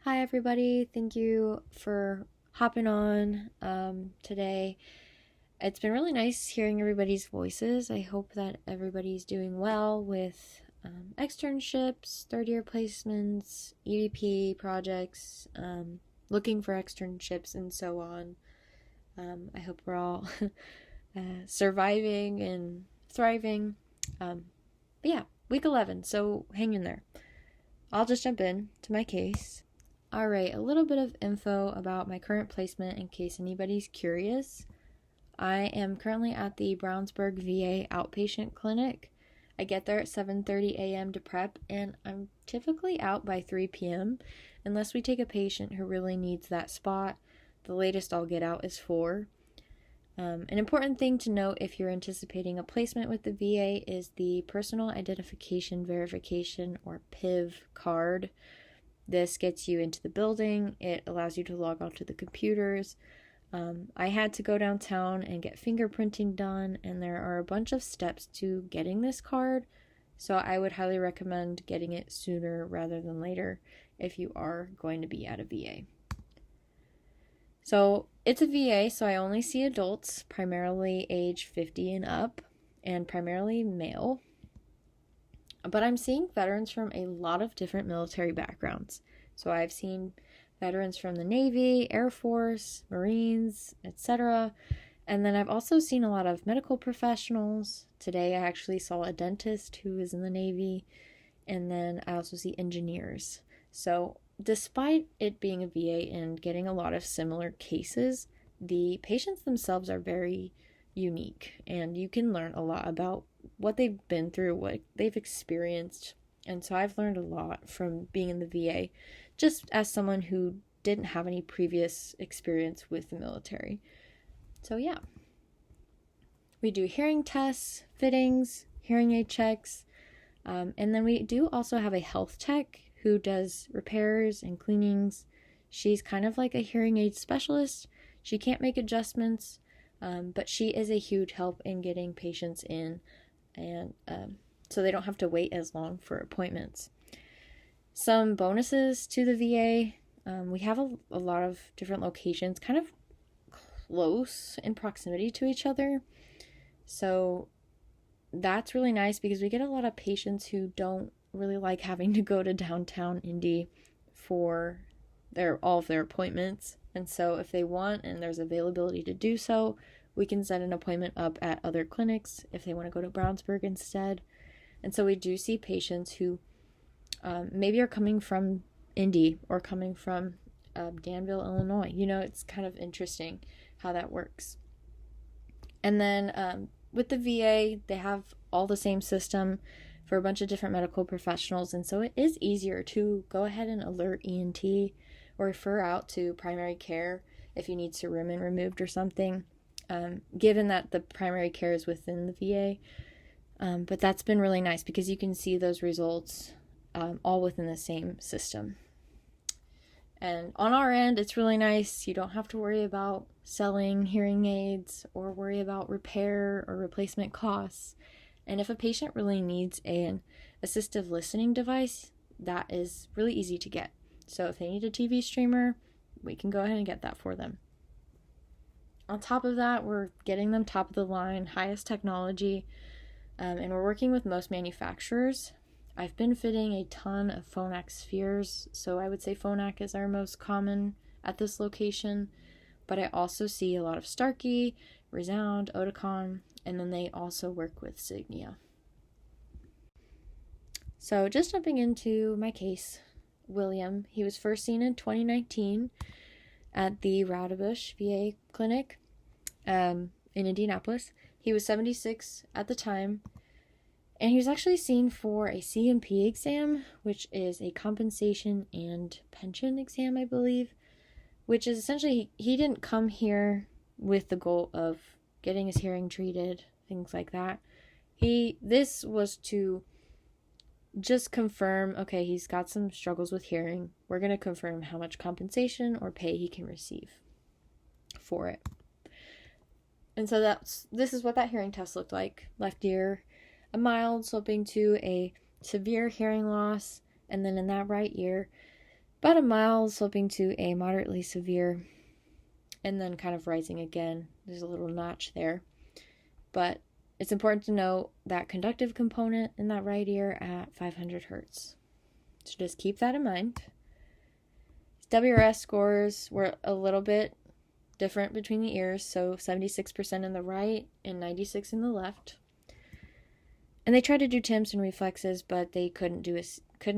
Hi, everybody. Thank you for hopping on today. It's been really nice hearing everybody's voices. I hope that everybody's doing well with externships, third year placements, EVP projects, looking for externships, and so on. I hope we're all surviving and thriving. But yeah, week 11, so hang in there. I'll just jump in to my case. Alright, a little bit of info about my current placement in case anybody's curious. I am currently at the Brownsburg VA outpatient clinic. I get there at 7:30 a.m. to prep, and I'm typically out by 3 p.m. unless we take a patient who really needs that spot. The latest I'll get out is 4. An important thing to note if you're anticipating a placement with the VA is the Personal Identification Verification, or PIV card. This gets you into the building. It allows you to log onto the computers. I had to go downtown and get fingerprinting done, and there are a bunch of steps to getting this card, so I would highly recommend getting it sooner rather than later if you are going to be at a VA. So it's a VA, so I only see adults, primarily age 50 and up, and primarily male. But I'm seeing veterans from a lot of different military backgrounds. So I've seen veterans from the Navy, Air Force, Marines, etc. And then I've also seen a lot of medical professionals. Today I actually saw a dentist who is in the Navy. And then I also see engineers. So despite it being a VA and getting a lot of similar cases, the patients themselves are very unique. And you can learn a lot about what they've been through, what they've experienced. And so I've learned a lot from being in the VA, just as someone who didn't have any previous experience with the military. So yeah. We do hearing tests, fittings, hearing aid checks, and then we do also have a health tech who does repairs and cleanings. She's kind of like a hearing aid specialist. She can't make adjustments, but she is a huge help in getting patients in, and so they don't have to wait as long for appointments. Some bonuses to the VA. We have a lot of different locations, kind of close in proximity to each other. So that's really nice because we get a lot of patients who don't really like having to go to downtown Indy for all of their appointments. And so if they want and there's availability to do so, we can set an appointment up at other clinics if they want to go to Brownsburg instead. And so we do see patients who maybe are coming from Indy or coming from Danville, Illinois. It's kind of interesting how that works. And then with the VA, they have all the same system for a bunch of different medical professionals. And so it is easier to go ahead and alert ENT or refer out to primary care if you need cerumen removed or something. Given that the primary care is within the VA. But that's been really nice because you can see those results all within the same system. And on our end, it's really nice. You don't have to worry about selling hearing aids or worry about repair or replacement costs. And if a patient really needs an assistive listening device, that is really easy to get. So if they need a TV streamer, we can go ahead and get that for them. On top of that, we're getting them top of the line, highest technology, and we're working with most manufacturers. I've been fitting a ton of Phonak spheres, so I would say Phonak is our most common at this location, but I also see a lot of Starkey, Resound, Oticon, and then they also work with Signia. So just jumping into my case, William, he was first seen in 2019 at the Rowdebush VA clinic in Indianapolis. He was 76 at the time, and he was actually seen for a CMP exam, which is a compensation and pension exam, I believe, which is essentially, he didn't come here with the goal of getting his hearing treated, things like that. This was to just confirm, okay, he's got some struggles with hearing. We're going to confirm how much compensation or pay he can receive for it. And so this is what that hearing test looked like. Left ear, a mild sloping to a severe hearing loss, and then in that right ear, about a mild, sloping to a moderately severe, and then kind of rising again. There's a little notch there. But it's important to note that conductive component in that right ear at 500 hertz. So just keep that in mind. WRS scores were a little bit different between the ears, so 76% in the right and 96% in the left. And they tried to do TIMS and reflexes, but they couldn't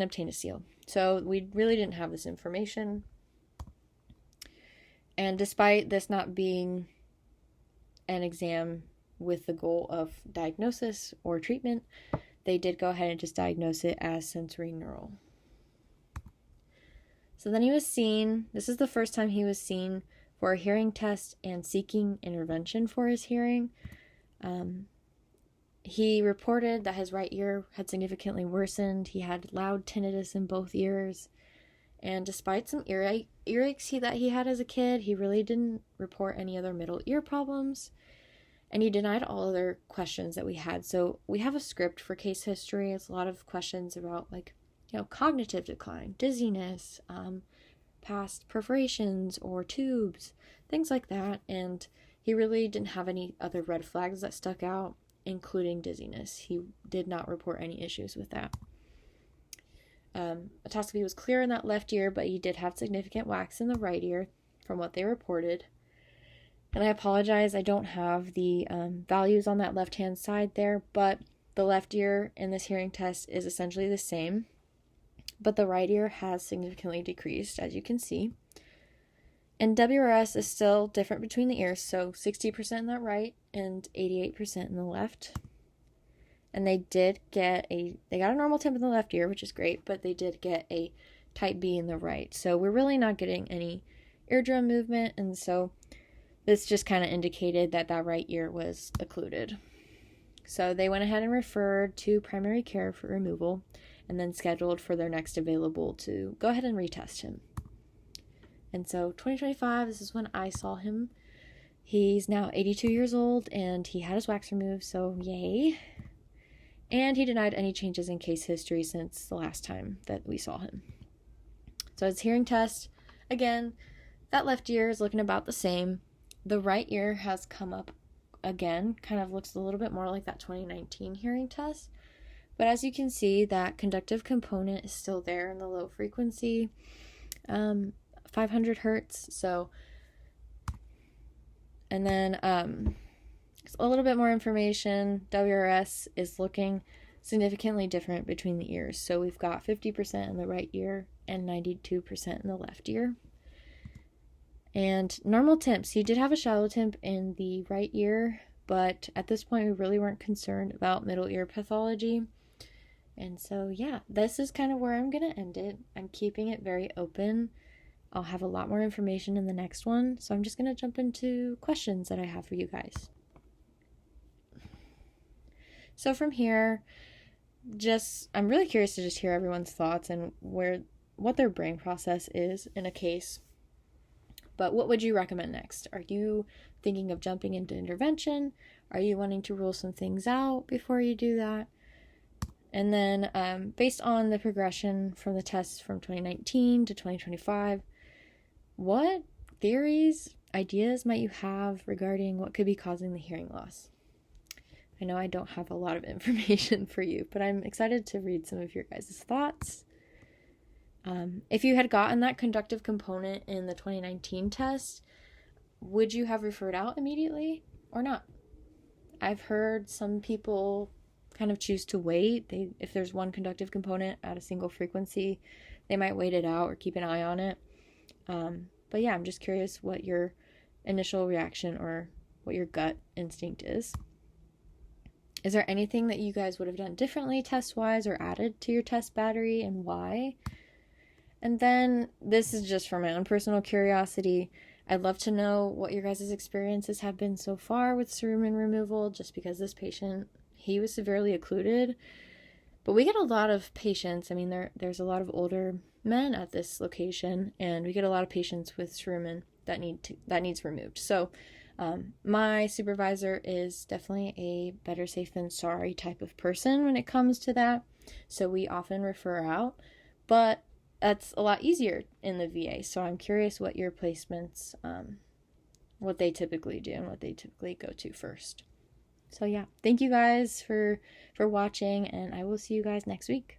obtain a seal. So we really didn't have this information. And despite this not being an exam with the goal of diagnosis or treatment, they did go ahead and just diagnose it as sensory neural. So then he was seen, this is the first time he was seen for a hearing test and seeking intervention for his hearing. He reported that his right ear had significantly worsened. He had loud tinnitus in both ears. And despite some earaches that he had as a kid, he really didn't report any other middle ear problems. And he denied all other questions that we had. So we have a script for case history. It's a lot of questions about, like, cognitive decline, dizziness, past perforations or tubes, things like that. And he really didn't have any other red flags that stuck out, including dizziness. He did not report any issues with that. Otoscopy was clear in that left ear, but he did have significant wax in the right ear from what they reported. And I apologize, I don't have the values on that left-hand side there, but the left ear in this hearing test is essentially the same. But the right ear has significantly decreased, as you can see. And WRS is still different between the ears, so 60% in that right and 88% in the left. And they got a normal temp in the left ear, which is great, but they did get a type B in the right. So we're really not getting any eardrum movement, and so this just kind of indicated that that right ear was occluded. So they went ahead and referred to primary care for removal, and then scheduled for their next available to go ahead and retest him. And so 2025, this is when I saw him. He's now 82 years old, and he had his wax removed, so yay. And he denied any changes in case history since the last time that we saw him. So his hearing test, again, that left ear is looking about the same. The right ear has come up again, kind of looks a little bit more like that 2019 hearing test. But as you can see, that conductive component is still there in the low frequency, 500 hertz. So, and then a little bit more information. WRS is looking significantly different between the ears. So we've got 50% in the right ear and 92% in the left ear. And normal temps. He did have a shallow temp in the right ear, but at this point we really weren't concerned about middle ear pathology. And so, yeah, this is kind of where I'm going to end it. I'm keeping it very open. I'll have a lot more information in the next one. So I'm just going to jump into questions that I have for you guys. So from here, I'm really curious to just hear everyone's thoughts and what their brain process is in a case. But what would you recommend next? Are you thinking of jumping into intervention? Are you wanting to rule some things out before you do that? And then based on the progression from the tests from 2019 to 2025, what theories, ideas might you have regarding what could be causing the hearing loss? I know I don't have a lot of information for you, but I'm excited to read some of your guys' thoughts. If you had gotten that conductive component in the 2019 test, would you have referred out immediately or not? I've heard some people kind of choose to wait. If there's one conductive component at a single frequency, they might wait it out or keep an eye on it. But yeah, I'm just curious what your initial reaction or what your gut instinct is. Is there anything that you guys would have done differently test-wise or added to your test battery, and why? And then, this is just for my own personal curiosity, I'd love to know what your guys' experiences have been so far with cerumen removal, just because this patient, he was severely occluded. But we get a lot of patients, I mean, there's a lot of older men at this location, and we get a lot of patients with cerumen that needs removed. So, my supervisor is definitely a better safe than sorry type of person when it comes to that. So we often refer out, but that's a lot easier in the VA. So I'm curious what your placements, what they typically do and what they typically go to first. So yeah, thank you guys for watching, and I will see you guys next week.